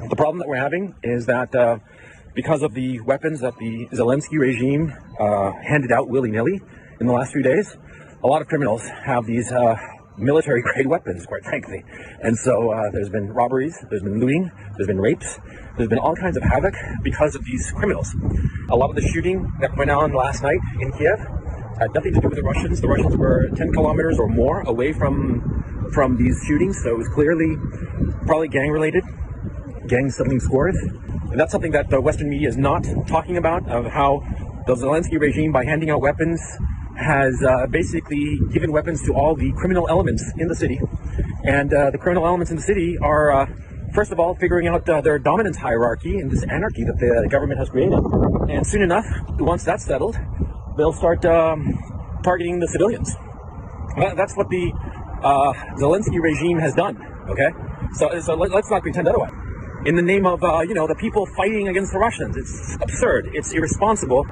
The problem that we're having is that because of the weapons that the Zelensky regime handed out willy-nilly in the last few days, a lot of criminals have these military-grade weapons, quite frankly. And so there's been robberies, there's been looting, there's been rapes, there's been all kinds of havoc because of these criminals. A lot of the shooting that went on last night in Kiev had nothing to do with the Russians. The Russians were 10 kilometers or more away from these shootings, so it was clearly probably gang-related, gangs settling scores. And that's something that the Western media is not talking about, of how the Zelensky regime, by handing out weapons, has basically given weapons to all the criminal elements in the city. And the criminal elements in the city are, first of all, figuring out their dominance hierarchy and this anarchy that the government has created. And soon enough, once that's settled, they'll start targeting the civilians. That's what the Zelensky regime has done, okay? So let's not pretend otherwise. In the name of, the people fighting against the Russians. It's absurd. It's irresponsible.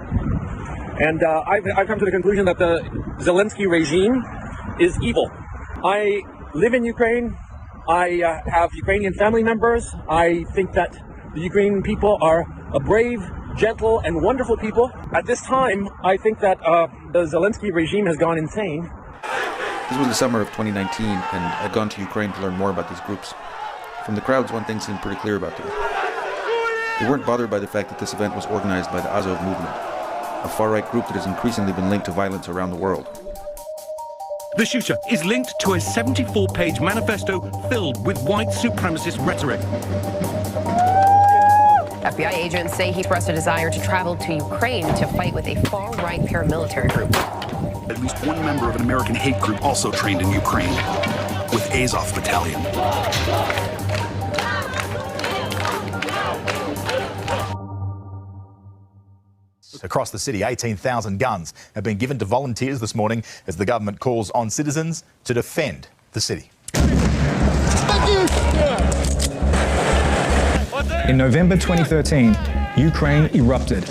And I've come to the conclusion that the Zelensky regime is evil. I live in Ukraine. I have Ukrainian family members. I think that the Ukrainian people are a brave, gentle, and wonderful people. At this time, I think that the Zelensky regime has gone insane. This was the summer of 2019, and I'd gone to Ukraine to learn more about these groups. From the crowds, one thing seemed pretty clear about them. They weren't bothered by the fact that this event was organized by the Azov movement, a far-right group that has increasingly been linked to violence around the world. The shooter is linked to a 74-page manifesto filled with white supremacist rhetoric. FBI agents say he expressed a desire to travel to Ukraine to fight with a far-right paramilitary group. At least one member of an American hate group also trained in Ukraine, with Azov Battalion. Across the city, 18,000 guns have been given to volunteers this morning as the government calls on citizens to defend the city. In November 2013, Ukraine erupted.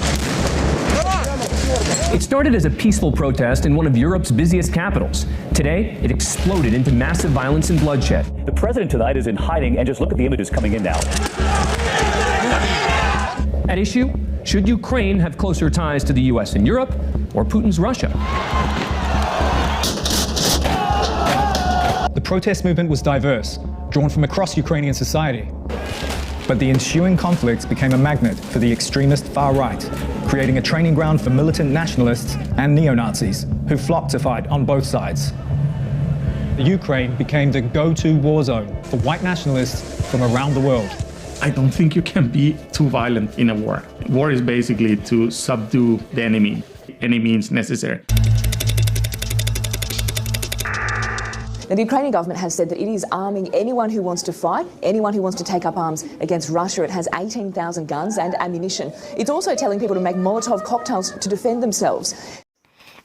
It started as a peaceful protest in one of Europe's busiest capitals. Today, it exploded into massive violence and bloodshed. The president tonight is in hiding, and just look at the images coming in now. At issue, should Ukraine have closer ties to the US and Europe, or Putin's Russia? The protest movement was diverse, drawn from across Ukrainian society. But the ensuing conflict became a magnet for the extremist far right, creating a training ground for militant nationalists and neo-Nazis who flocked to fight on both sides. The Ukraine became the go-to war zone for white nationalists from around the world. I don't think you can be too violent in a war. War is basically to subdue the enemy. Any means necessary. Now, the Ukrainian government has said that it is arming anyone who wants to fight, anyone who wants to take up arms against Russia. It has 18,000 guns and ammunition. It's also telling people to make Molotov cocktails to defend themselves.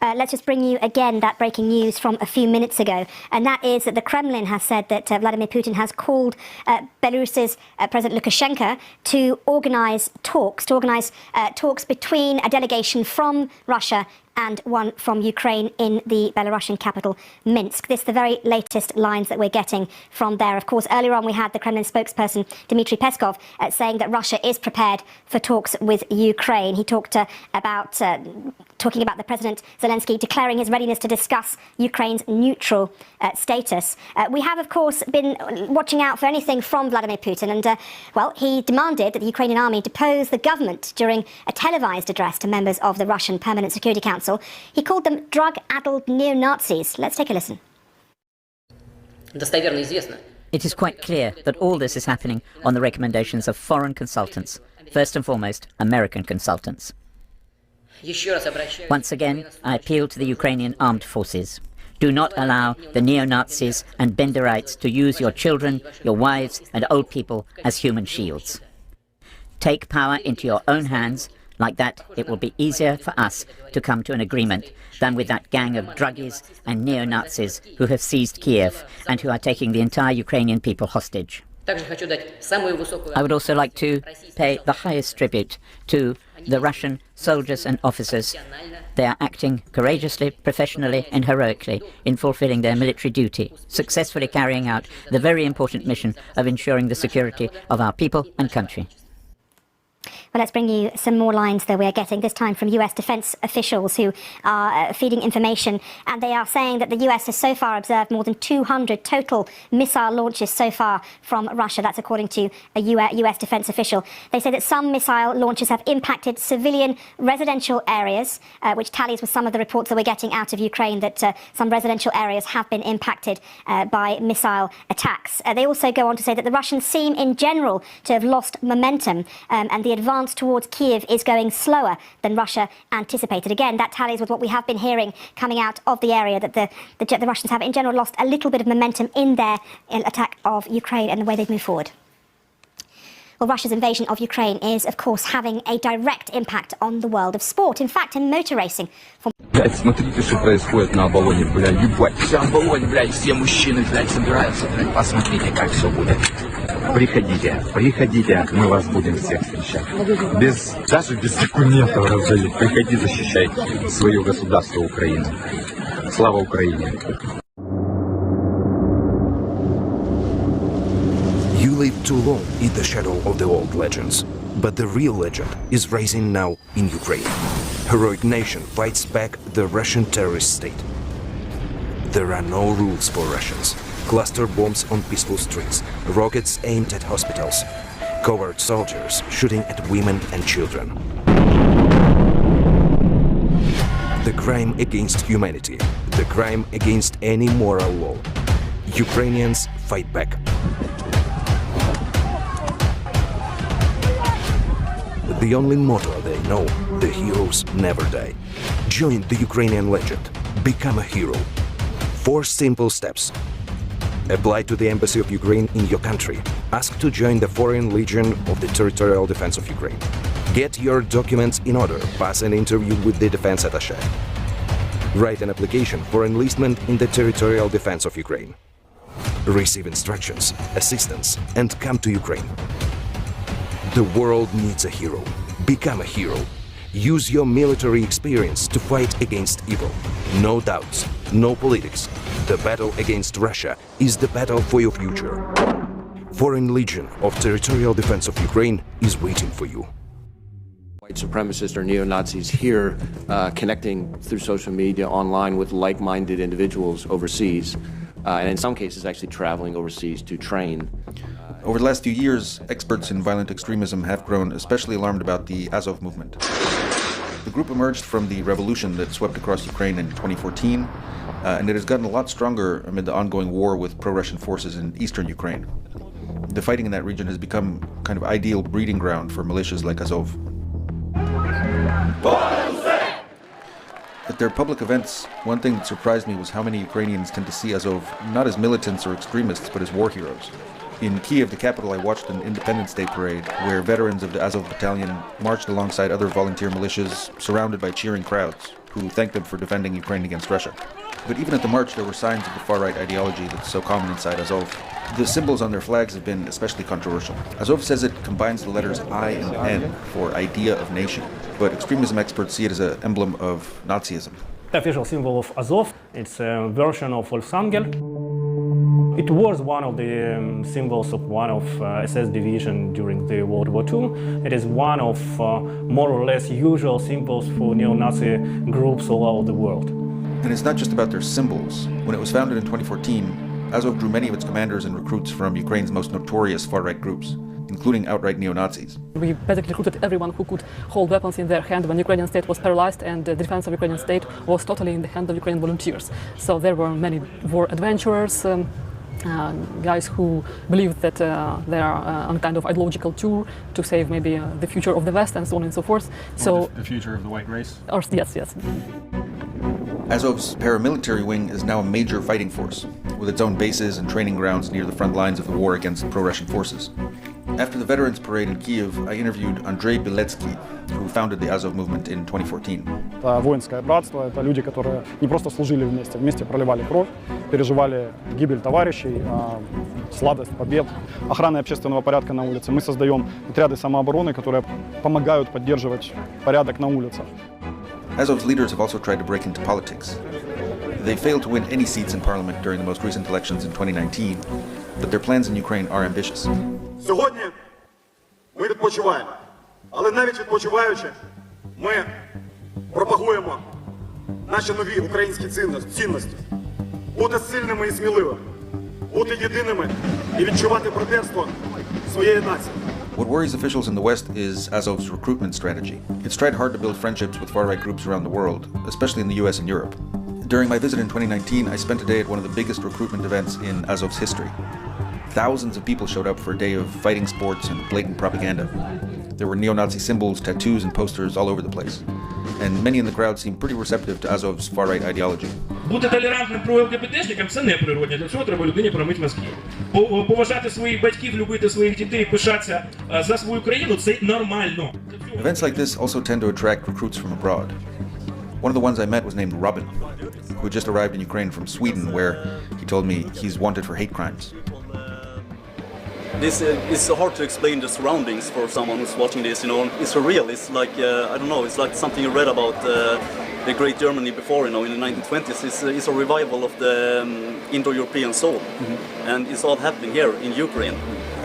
Let's just bring you again that breaking news from a few minutes ago, and that is that the Kremlin has said that Vladimir Putin has called Belarus's President Lukashenko to organise talks between a delegation from Russia and one from Ukraine in the Belarusian capital, Minsk. This is the very latest lines that we're getting from there. Of course, earlier on we had the Kremlin spokesperson, Dmitry Peskov, saying that Russia is prepared for talks with Ukraine. He talked talking about the President Zelensky declaring his readiness to discuss Ukraine's neutral status. We have, of course, been watching out for anything from Vladimir Putin, and, he demanded that the Ukrainian army depose the government during a televised address to members of the Russian Permanent Security Council. He called them drug-addled neo-Nazis. Let's take a listen. It is quite clear that all this is happening on the recommendations of foreign consultants, first and foremost American consultants. Once again, I appeal to the Ukrainian armed forces. Do not allow the neo-Nazis and Benderites to use your children, your wives and old people as human shields. Take power into your own hands. Like that, it will be easier for us to come to an agreement than with that gang of druggies and neo-Nazis who have seized Kiev and who are taking the entire Ukrainian people hostage. I would also like to pay the highest tribute to the Russian soldiers and officers. They are acting courageously, professionally and heroically in fulfilling their military duty, successfully carrying out the very important mission of ensuring the security of our people and country. Well, let's bring you some more lines that we're getting, this time from US defense officials who are feeding information. And they are saying that the US has so far observed more than 200 total missile launches so far from Russia. That's according to a US defense official. They say that some missile launches have impacted civilian residential areas, which tallies with some of the reports that we're getting out of Ukraine that some residential areas have been impacted by missile attacks. They also go on to say that the Russians seem in general to have lost momentum and the advance towards Kiev is going slower than Russia anticipated. Again, that tallies with what we have been hearing coming out of the area, that the Russians have in general lost a little bit of momentum in their attack of Ukraine and the way they've moved forward. Well, Russia's invasion of Ukraine is, of course, having a direct impact on the world of sport. In fact, in motor racing... Блядь, смотрите, что происходит на Оболоне, блядь, ебать. Все Оболоне, блядь, все мужчины, блядь, собираются, блядь, посмотрите, как все будет. Приходите, мы вас будем всех встречать. Даже без документов раздали. Приходи, защищай свое государство Украину. Слава Украине! You lived too long in the shadow of the old legends, but the real legend is rising now in Ukraine. Heroic nation fights back the Russian terrorist state. There are no rules for Russians. Cluster bombs on peaceful streets, rockets aimed at hospitals, covert soldiers shooting at women and children. The crime against humanity, the crime against any moral law. Ukrainians fight back. The only motto they know, the heroes never die. Join the Ukrainian legend. Become a hero. 4 simple steps. Apply to the Embassy of Ukraine in your country. Ask to join the Foreign Legion of the Territorial Defense of Ukraine. Get your documents in order. Pass an interview with the defense attaché. Write an application for enlistment in the Territorial Defense of Ukraine. Receive instructions, assistance, and come to Ukraine. The world needs a hero. Become a hero. Use your military experience to fight against evil. No doubts, no politics. The battle against Russia is the battle for your future. Foreign Legion of Territorial Defense of Ukraine is waiting for you. White supremacists or neo-Nazis here connecting through social media online with like-minded individuals overseas, and in some cases actually traveling overseas to train. Over the last few years, experts in violent extremism have grown especially alarmed about the Azov movement. The group emerged from the revolution that swept across Ukraine in 2014, and it has gotten a lot stronger amid the ongoing war with pro-Russian forces in eastern Ukraine. The fighting in that region has become kind of ideal breeding ground for militias like Azov. At their public events, one thing that surprised me was how many Ukrainians tend to see Azov not as militants or extremists, but as war heroes. In Kiev, the capital, I watched an Independence Day parade where veterans of the Azov battalion marched alongside other volunteer militias, surrounded by cheering crowds, who thanked them for defending Ukraine against Russia. But even at the march, there were signs of the far-right ideology that's so common inside Azov. The symbols on their flags have been especially controversial. Azov says it combines the letters I and N for idea of nation, but extremism experts see it as an emblem of Nazism. The official symbol of Azov, it's a version of Volksangel. It was one of the symbols of one of SS division during the World War II. It is one of more or less usual symbols for neo-Nazi groups all over the world. And it's not just about their symbols. When it was founded in 2014, Azov drew many of its commanders and recruits from Ukraine's most notorious far-right groups, including outright neo-Nazis. We basically recruited everyone who could hold weapons in their hand when the Ukrainian state was paralyzed and the defense of the Ukrainian state was totally in the hand of Ukrainian volunteers. So there were many war adventurers, guys who believed that they are on kind of ideological tour to save maybe the future of the West and so on and so forth. So the future of the white race? Or, yes, yes. Azov's paramilitary wing is now a major fighting force, with its own bases and training grounds near the front lines of the war against pro-Russian forces. After the Veterans Parade in Kiev, I interviewed Andrei Beletsky, who founded the Azov movement in 2014. Это воинское братство, это люди, которые не просто служили вместе проливали кровь, переживали гибель товарищей, сладость побед, охраны общественного порядка на улице. Мы создаем отряды самообороны, которые помогают поддерживать порядок на улицах. Azov's leaders have also tried to break into politics. They failed to win any seats in parliament during the most recent elections in 2019, but their plans in Ukraine are ambitious. Сьогодні ми відпочиваємо, але навіть відпочиваючи, ми пропагуємо наші нові українські цінності. Бути сильними і сміливими, бути єдиними і відчувати братерство своєї нації. What worries officials in the West is Azov's recruitment strategy. It's tried hard to build friendships with far-right groups around the world, especially in the US and Europe. During my visit in 2019, I spent a day at one of the biggest recruitment events in Azov's history. Thousands of people showed up for a day of fighting sports and blatant propaganda. There were neo-Nazi symbols, tattoos, and posters all over the place. And many in the crowd seemed pretty receptive to Azov's far-right ideology. Бути толерантним про ЛГБТшникам – це неприродне. Для цього треба людині промити мозки. Поважати своїх батьків, любити своїх дітей, пишатися за свою країну – це нормально. Events like this also tend to attract recruits from abroad. One of the ones I met was named Robin, who just arrived in Ukraine from Sweden, where he told me he's wanted for hate crimes. This is hard to explain the surroundings for someone who's watching this, you know. It's surreal. It's like, I don't know, it's like something you read about the great Germany before, you know, in the 1920s. It's a revival of the Indo-European soul. Mm-hmm. And it's all happening here in Ukraine.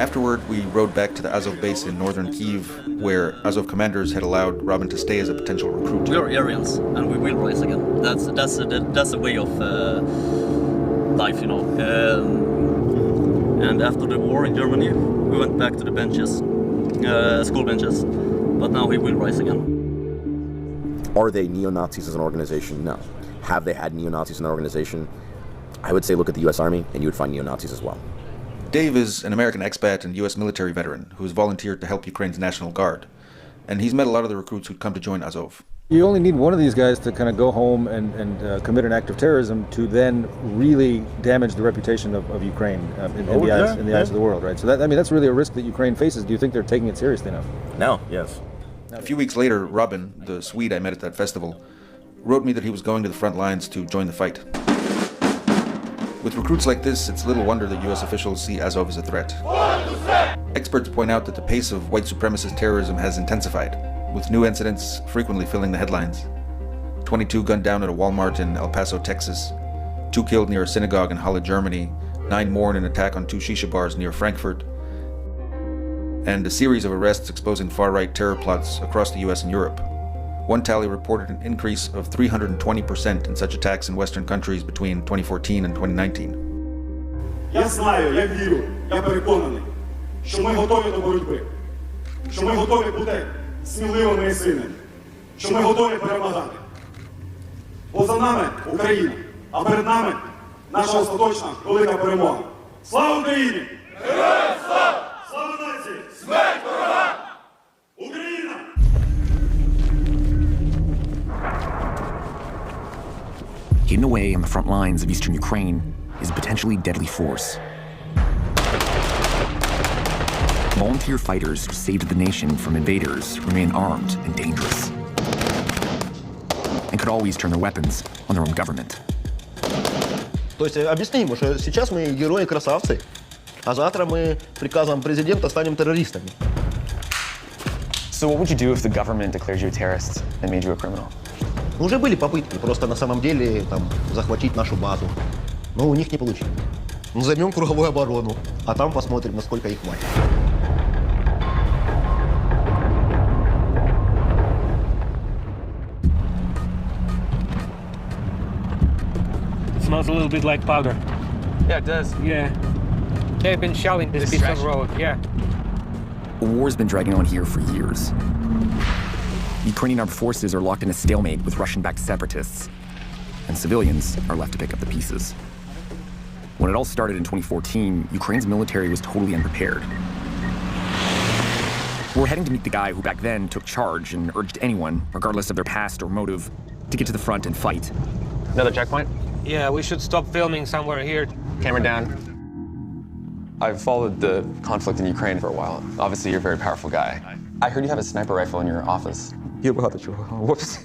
Afterward, we rode back to the Azov base in northern Kyiv, where Azov commanders had allowed Robin to stay as a potential recruit. We are Aryans, and we will rise again. That's a way of life, you know. And after the war in Germany, we went back to the benches, school benches, but now we will rise again. Are they neo-Nazis as an organization? No. Have they had neo-Nazis in the organization? I would say look at the US Army, and you would find neo-Nazis as well. Dave is an American expat and US military veteran who has volunteered to help Ukraine's National Guard. And he's met a lot of the recruits who'd come to join Azov. You only need one of these guys to kind of go home and commit an act of terrorism to then really damage the reputation of Ukraine in the eyes of the world, right? So that's really a risk that Ukraine faces. Do you think they're taking it seriously enough? No, yes. A few weeks later, Robin, the Swede I met at that festival, wrote me that he was going to the front lines to join the fight. With recruits like this, it's little wonder that US officials see Azov as a threat. Experts point out that the pace of white supremacist terrorism has intensified, with new incidents frequently filling the headlines. 22 gunned down at a Walmart in El Paso, Texas, 2 killed near a synagogue in Halle, Germany, 9 more in an attack on 2 shisha bars near Frankfurt, and a series of arrests exposing far-right terror plots across the US and Europe. One tally reported an increase of 320% in such attacks in Western countries between 2014 and 2019. Я знаю, я вірю, я переконаний, що ми готові до боротьби, що ми готові бути сміливими і сильними, що ми готові перемагати. Бо за нами Україна, а перед нами наша остаточна велика перемога. Слава Україні! Героям слава! Слава нації! Смерть ворогам! Україна! Hidden away on the front lines of eastern Ukraine is a potentially deadly force. Volunteer fighters who saved the nation from invaders remain armed and dangerous, and could always turn their weapons on their own government. То есть объясним, что сейчас мы герои-красавцы, а завтра мы приказом президента станем террористами. So what would you do if the government declared you a terrorist and made you a criminal? Уже были попытки просто на самом деле там захватить нашу базу, но у них не получилось. Мы займем круговую оборону, а там посмотрим, насколько их хватит. It smells a little bit like powder. Yeah, it does. Yeah. They've been shelling this piece of road, yeah. The war's been dragging on here for years. Ukrainian armed forces are locked in a stalemate with Russian-backed separatists, and civilians are left to pick up the pieces. When it all started in 2014, Ukraine's military was totally unprepared. We're heading to meet the guy who back then took charge and urged anyone, regardless of their past or motive, to get to the front and fight. Another checkpoint? Yeah, we should stop filming somewhere here. Camera down. I've followed the conflict in Ukraine for a while. Obviously, you're a very powerful guy. I heard you have a sniper rifle in your office. Whoops.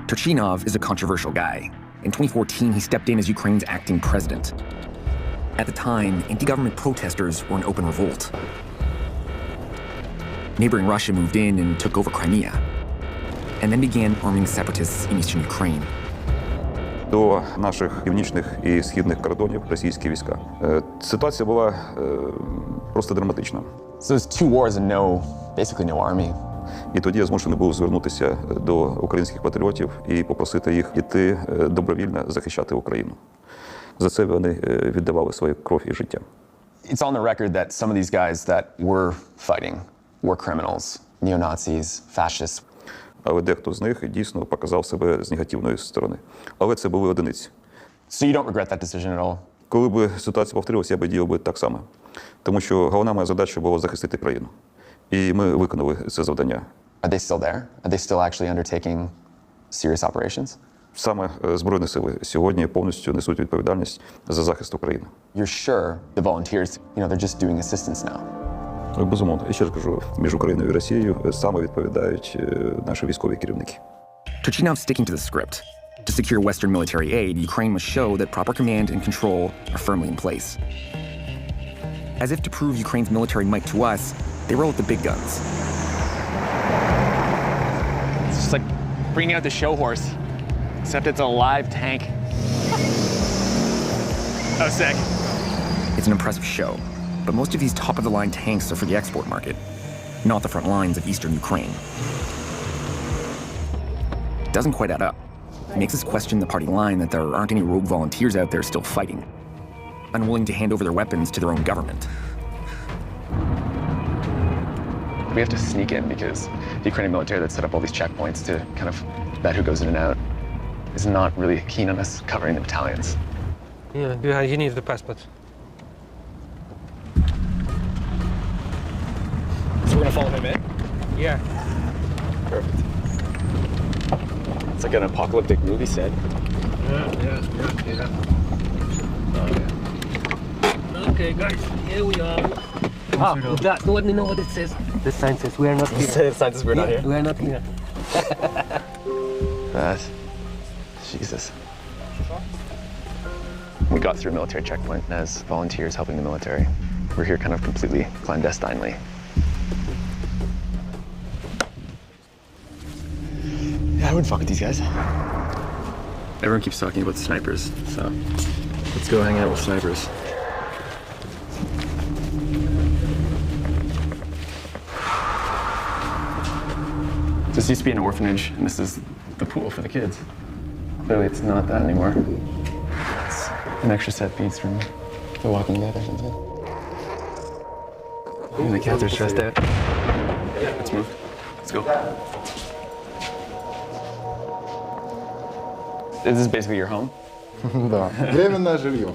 Turchinov is a controversial guy. In 2014, he stepped in as Ukraine's acting president. At the time, anti-government protesters were in open revolt. Neighboring Russia moved in and took over Crimea, and then began arming separatists in eastern Ukraine. До наших північних і східних кордонів російські війська. Ситуація була просто драматична. So there's 2 wars and basically no army. І тоді я змушений був звернутися до українських патріотів і попросити їх іти добровільно захищати Україну. За це вони віддавали свою кров і життя. It's on the record that some of these guys that were fighting were criminals, neo-Nazis, fascists. Але дехто з них дійсно показав себе з негативної сторони. Але це були одиниці. So you don't regret that decision at all? Коли б ситуація повторилася, я б діяв би так само. Тому що головна моя задача була захистити країну. І ми виконали це завдання. Are they still there? Are they still actually undertaking serious operations? Саме Збройні сили сьогодні повністю несуть відповідальність за захист України. You're sure the volunteers, they're just doing assistance now? Безумовно. І ще ж кажу, між Україною і Росією саме відповідають наші військові керівники. Turchinov sticking to the script. To secure Western military aid, Ukraine must show that proper command and control are firmly in place. As if to prove Ukraine's military might to us, they roll out the big guns. It's just like bringing out the show horse, except it's a live tank. Oh, sick. It's an impressive show, but most of these top-of-the-line tanks are for the export market, not the front lines of eastern Ukraine. It doesn't quite add up. It makes us question the party line that there aren't any rogue volunteers out there still fighting, unwilling to hand over their weapons to their own government. We have to sneak in because the Ukrainian military that set up all these checkpoints to kind of vet who goes in and out is not really keen on us covering the battalions. Yeah, you need the passport. So we're gonna follow him in? Yeah. Perfect. It's like an apocalyptic movie set. Yeah. Okay, guys, here we are. Let me know what it says. The sign says we are not here. The sign says we're not here? We are not here. Jesus. We got through a military checkpoint as volunteers helping the military. We're here kind of completely clandestinely. Yeah, I wouldn't fuck with these guys. Everyone keeps talking about snipers, so let's go hang out with snipers. This used to be an orphanage, and this is the pool for the kids. Clearly it's not that anymore. It's an extra set piece from The Walking Dead or something. Ooh, the cats are stressed out. Yeah, let's move. Let's go. Is this basically your home? Да. Временное жилье.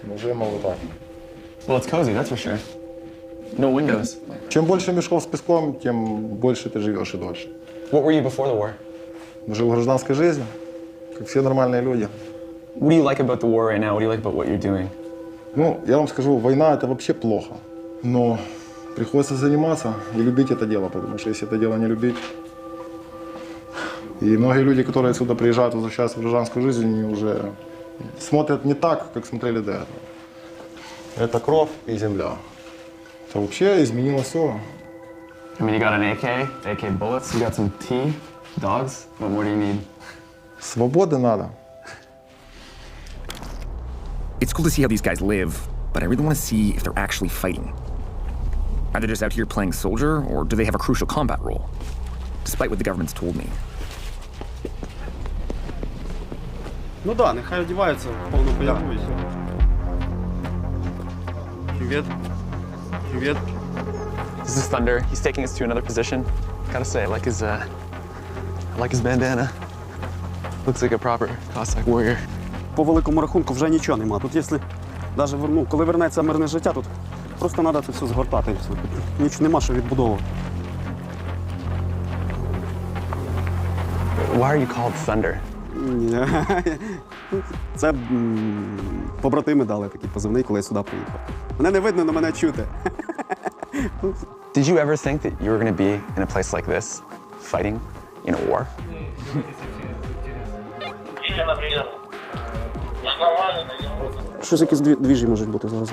Назовем его так. Well, it's cozy, that's for sure. No windows. Чем больше мешков с песком, тем больше ты живешь и дольше. What were you before the war? Жил гражданской жизнью, как все нормальные люди. What do you like about the war right now? What do you like about what you're doing? Ну, я вам скажу, война — это вообще плохо. Но приходится заниматься и любить это дело, потому что если это дело не любить... И многие люди, которые отсюда приезжают, возвращаются в гражданскую жизнь, они уже смотрят не так, как смотрели до этого. Это кровь и земля. Это вообще изменило все. I mean, you got an AK bullets, you got some tea, dogs. What more do you need? Свободы надо. It's cool to see how these guys live, but I really want to see if they're actually fighting. Are they just out here playing soldier, or do they have a crucial combat role? Despite what the government's told me. Ну да, нехай одіваються в повну поярку і все. Привет. Привет. This is Thunder. He's taking us to another position. Gotta say, I like his bandana. Looks like a proper Cossack warrior. По великому рахунку вже нічого нема. Тут, якщо навіть, коли вернеться мирне життя, тут просто треба це все згортати і все. Нічого нема, що відбудовувати. Why are you called Thunder? Це побратими дали такий позивний, коли я сюди приїхав. Мене не видно, але мене чути. Did you ever think that you were going to be in a place like this, fighting in a war? Щось якісь двіжі можуть бути зараз.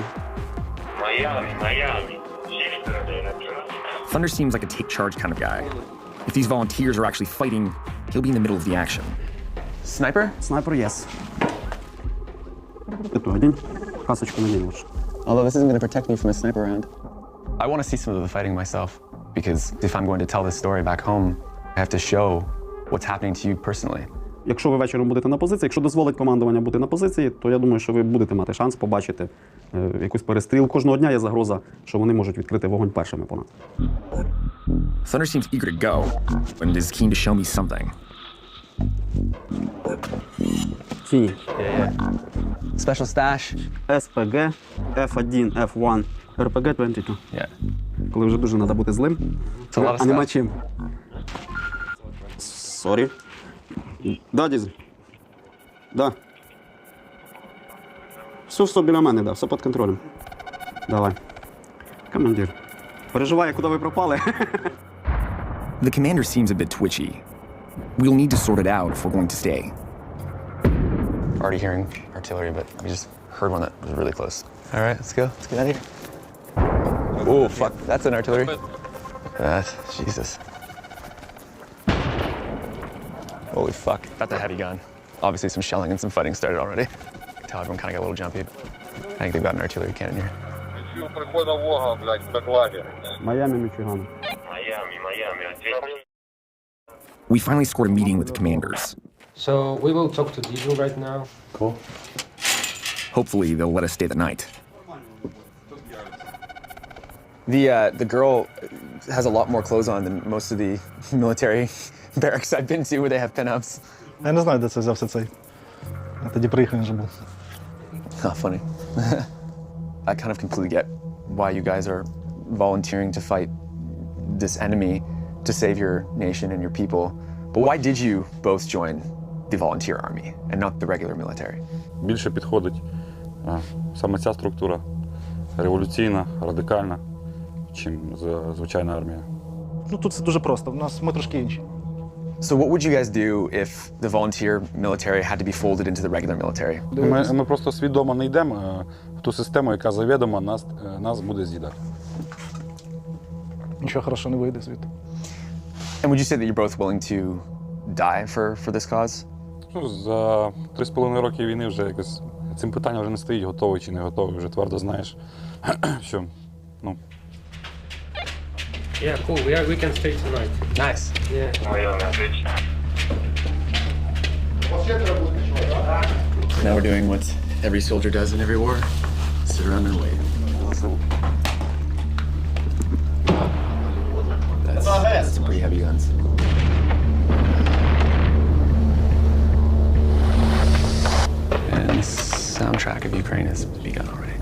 Thunder seems like a take-charge kind of guy. If these volunteers are actually fighting, he'll be in the middle of the action. Sniper? Sniper, yes. Эту одень. Касочку надень лучше. Although this isn't going to protect me from a sniper round. I want to see some of the fighting myself, because if I'm going to tell this story back home, I have to show what's happening to you personally. Якщо ви вечором будете на позиції, якщо дозволить командування бути на позиції, то я думаю, що ви будете мати шанс побачити якусь перестріл. Кожного дня є загроза, що вони можуть відкрити вогонь першими по нас. Thunder seems eager to go, and is keen to show me something. Синій. Special stash. СПГ, F1, F1, РПГ 22. Yeah. Коли вже дуже треба бути злим, а нема чим. Сорі. Да, Дізель? Да. Все біля мене, да, все під контролем. Давай. Командир. Переживає, куди ви пропали. The commander seems a bit twitchy. We'll need to sort it out if we're going to stay. Already hearing artillery, but we just heard one that was really close. All right, let's go. Let's get out of here. Oh, fuck. That's an artillery. Jesus. Holy fuck. That's a heavy gun. Obviously some shelling and some fighting started already. I can tell everyone kind of got a little jumpy. I think they've got an artillery cannon here. Майами, Мичиган. We finally scored a meeting with the commanders. So we will talk to Diesel right now. Cool. Hopefully they'll let us stay the night. The girl has a lot more clothes on than most of the military barracks I've been to where they have pinups. Я не знаю, де це взявся цей. Я тоді приїхав, він вже був. Oh, funny. I kind of completely get why you guys are volunteering to fight this enemy to save your nation and your people. But why did you both join the volunteer army and not the regular military? Більше підходить саме ця структура революційна, радикальна, чим звичайна армія. Ну тут це дуже просто. Ми трошки інші. So what would you guys do if the volunteer military had to be folded into the regular military? Ми просто свідомо не йдемо в ту систему, яка завідомо нас буде з'їдати. Нічого хорошого не вийде звідти. And would you say that you're both willing to die for this cause? Ну, за 3,5 роки війни вже якось цим питанням вже не стоїть, готовий чи не готовий, вже твердо знаєш, що, ну. Yeah, cool. We can stay tonight. Nice. Yeah. Now we're doing what every soldier does in every war. Sit around and wait. That's some pretty heavy guns. And the soundtrack of Ukraine has begun already.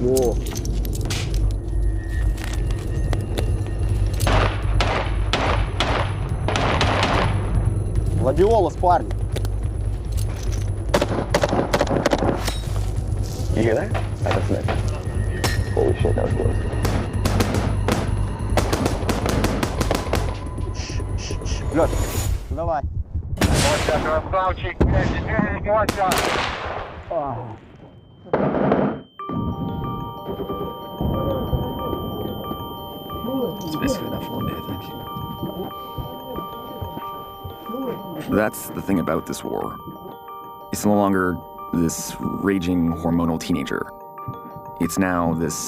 О. Гладиолус, парни. You hear that? That's it. Holy shit, that was close. Лёд, давай. Красавчик, It's basically enough for one day, I think. That's the thing about this war. It's no longer this raging hormonal teenager. It's now this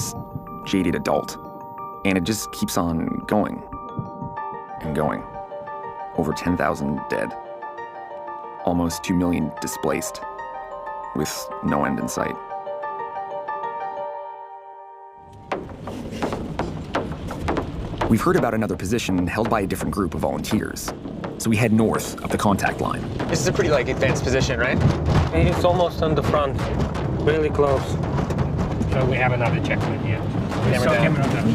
jaded adult. And it just keeps on going and going. Over 10,000 dead. Almost 2 million displaced. With no end in sight. We've heard about another position held by a different group of volunteers. So we head north up the contact line. This is a pretty, advanced position, right? It's almost on the front. Really close. So we have another checkpoint here. Camera down.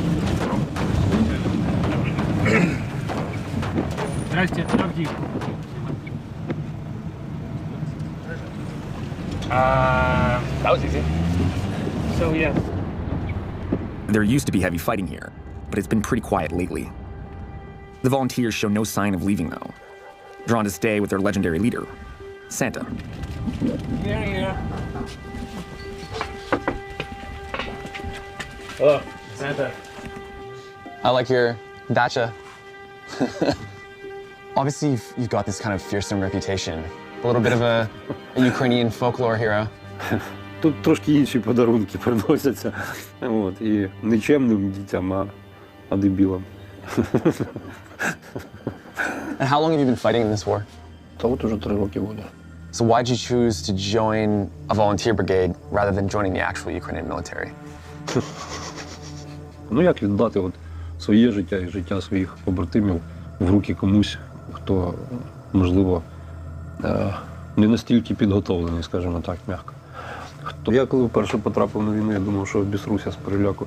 Здрасте, Авдій. That was easy. So yeah. There used to be heavy fighting here, but it's been pretty quiet lately. The volunteers show no sign of leaving, though, drawn to stay with their legendary leader, Santa. Here. Hello, Santa. I like your dacha. Obviously, you've got this kind of fearsome reputation. A little bit of a Ukrainian folklore hero. Тут трошки інші подарунки приносяться. От, і не чемним дітям, а дебілам. And how long have you been fighting in this war? Та от уже 3 роки буде. So why'd you choose to join a volunteer brigade rather than joining the actual Ukrainian military? Ну як віддати от своє життя і життя своїх побратимів в руки комусь, хто, можливо, не настільки підготовлений, скажімо так, м'яко. Я коли вперше потрапив на війну, я думав, що обісруся з переляку.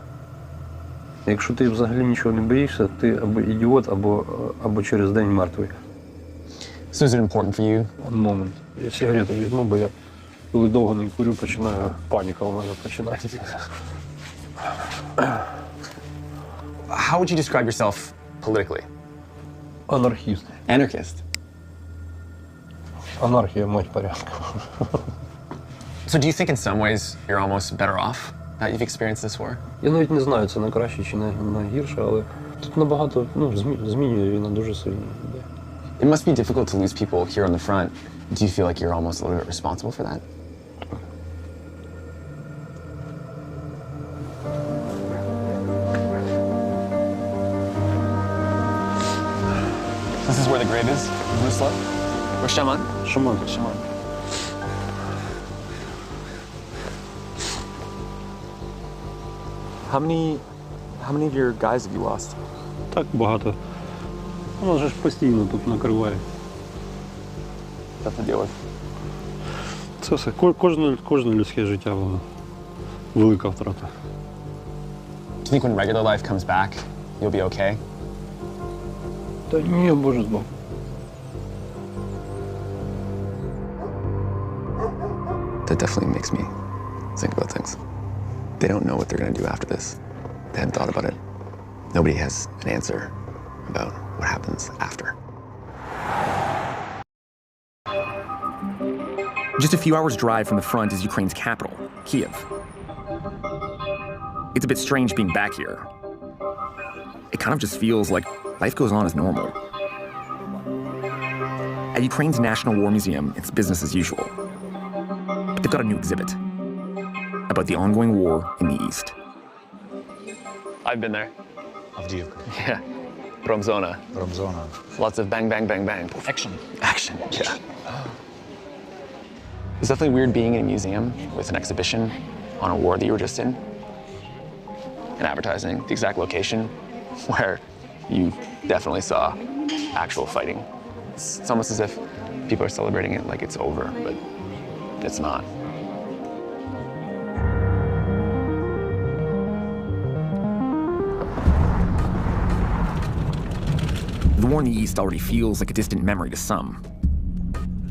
Якщо ти взагалі нічого не боїшся, ти або ідіот, або через день мертвий. So is it important for you? One moment. Я сигарету візьму, бо я коли довго не курю, паніка у мене починається. How would you describe yourself politically? Анархіст. Anarchist. Анархія – мать порядку. So do you think in some ways you're almost better off that you've experienced this war? Я навіть не знаю, це на краще чи на гірше, але тут набагато, змінює війна дуже сильно. It must be difficult to lose people here on the front. Do you feel like you're almost a little bit responsible for that? This is where the grave is, Ruslan? Or Shaman? Shaman. How many of your guys have you lost? Так багато. Воно ж постійно тут накриває. Tough to deal with. Це все. Кожне людське життя, воно велика втрата. Do you think when regular life comes back, you'll be okay? Та ні, Боже збав. That definitely makes me think about things. They don't know what they're going to do after this. They haven't thought about it. Nobody has an answer about what happens after. Just a few hours' drive from the front is Ukraine's capital, Kyiv. It's a bit strange being back here. It kind of just feels like life goes on as normal. At Ukraine's National War Museum, it's business as usual. But they've got a new exhibit about the ongoing war in the East. I've been there. Avdiivka. Yeah. Pромzona. Lots of bang, bang, bang, bang. Action, yeah. It's definitely weird being in a museum with an exhibition on a war that you were just in and advertising the exact location where you definitely saw actual fighting. It's almost as if people are celebrating it like it's over, but it's not. The war in the East already feels like a distant memory to some.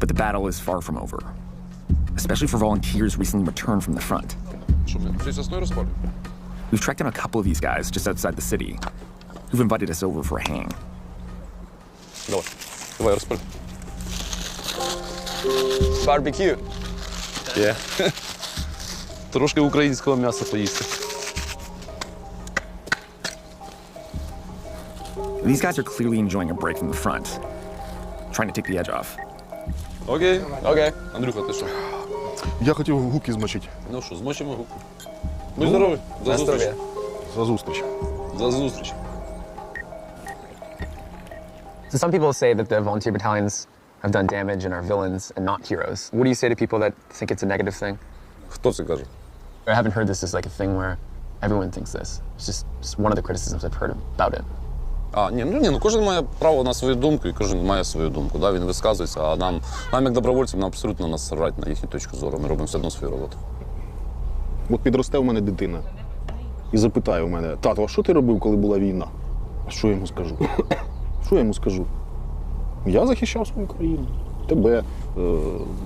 But the battle is far from over, especially for volunteers recently returned from the front. We've tracked down a couple of these guys just outside the city who've invited us over for a hang. Давай, розпаль. Barbecue. Yeah. Трошки українського м'яса поїсти. These guys are clearly enjoying a break from the front, trying to take the edge off. Окей. Андрюха, ти що? Я хотів губки змочити. Ну що, змочимо губку. Будь здоровий. За зустріч. За зустріч. За зустріч. So some people say that the volunteer battalions have done damage and are villains and not heroes. What do you say to people that think it's a negative thing? Хто це каже? I haven't heard this as like a thing where everyone thinks this. It's just one of the criticisms I've heard about it. Ну кожен має право на свою думку, і кожен має свою думку. Да? Він висказується, а нам як добровольцям, нам абсолютно насрать на їхню точку зору. Ми робимо все одно свою роботу. От підросте в мене дитина і запитає у мене: тато, а що ти робив, коли була війна? А що я йому скажу? Що я йому скажу? Я захищав свою країну, тебе,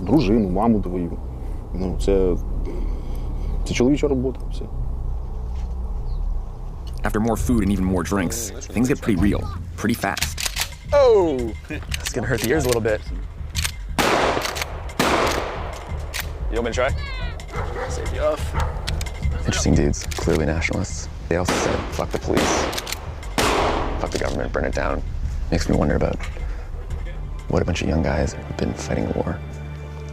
дружину, маму твою. Ну, це чоловіча робота. Все. After more food and even more drinks, things get pretty real, pretty fast. Oh! It's gonna hurt the ears a little bit. You want me to try? Save you off. Interesting dudes, clearly nationalists. They also said, fuck the police, fuck the government, burn it down. Makes me wonder about what a bunch of young guys who've been fighting the war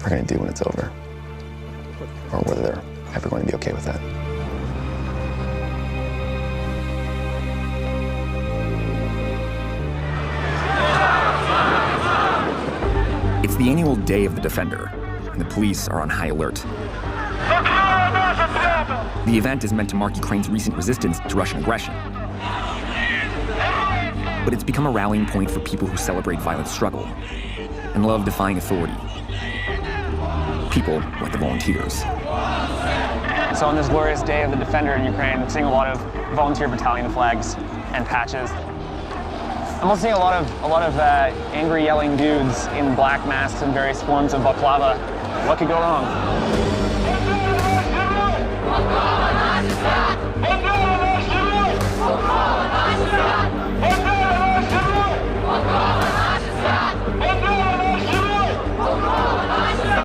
are gonna do when it's over. Or whether they're ever going to be okay with that. It's the annual Day of the Defender, and the police are on high alert. The event is meant to mark Ukraine's recent resistance to Russian aggression. But it's become a rallying point for people who celebrate violent struggle and love defying authority. People like the volunteers. So on this glorious Day of the Defender in Ukraine, I'm seeing a lot of volunteer battalion flags and patches. I'm also seeing a lot of angry yelling dudes in black masks and various forms of baklava. What could go wrong?